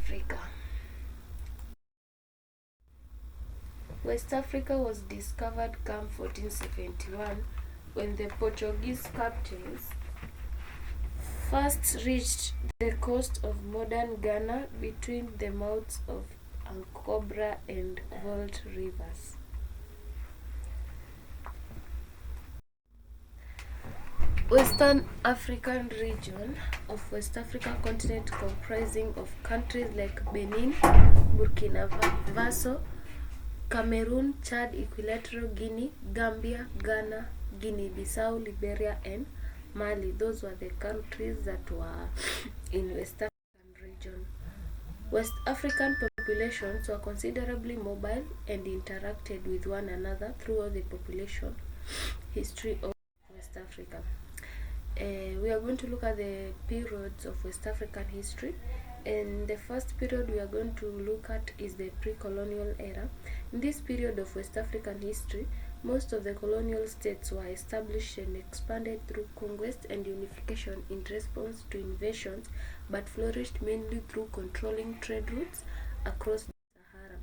Africa. West Africa was discovered come 1471 when the Portuguese captains first reached the coast of modern Ghana between the mouths of Ankobra and Volt rivers. Western African region of West Africa continent comprising of countries like Benin, Burkina Faso, Cameroon, Chad, Equatorial Guinea, Gambia, Ghana, Guinea-Bissau, Liberia, and Mali. Those were the countries that were in West African region. West African populations were considerably mobile and interacted with one another throughout the population history of West Africa. We are going to look at the periods of West African history, and the first period we are going to look at is the pre-colonial era. In this period of West African history, most of the colonial states were established and expanded through conquest and unification in response to invasions, but flourished mainly through controlling trade routes across the Sahara.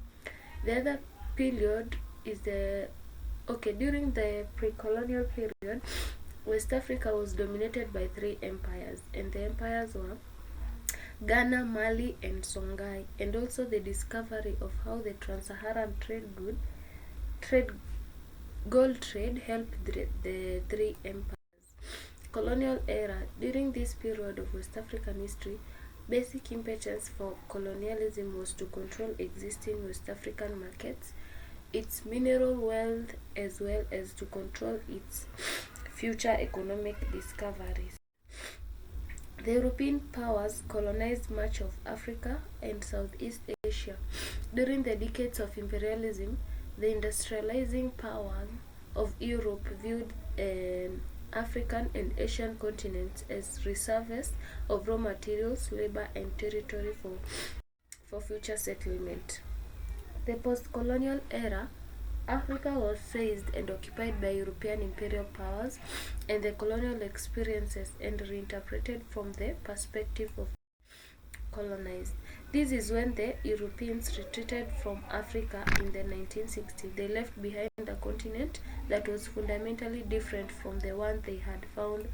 The other period is during the pre-colonial period, West Africa was dominated by three empires, and the empires were Ghana, Mali, and Songhai, and also the discovery of how the trans-Saharan gold trade helped the three empires. Colonial era. During this period of West African history, basic impetus for colonialism was to control existing West African markets, its mineral wealth, as well as to control its future economic discoveries. The European powers colonized much of Africa and Southeast Asia. During the decades of imperialism, the industrializing powers of Europe viewed African and Asian continents as reservoirs of raw materials, labor, and territory for future settlement. The post-colonial era, Africa was seized and occupied by European imperial powers and the colonial experiences and reinterpreted from the perspective of colonized. This is when the Europeans retreated from Africa in the 1960s. They left behind a continent that was fundamentally different from the one they had found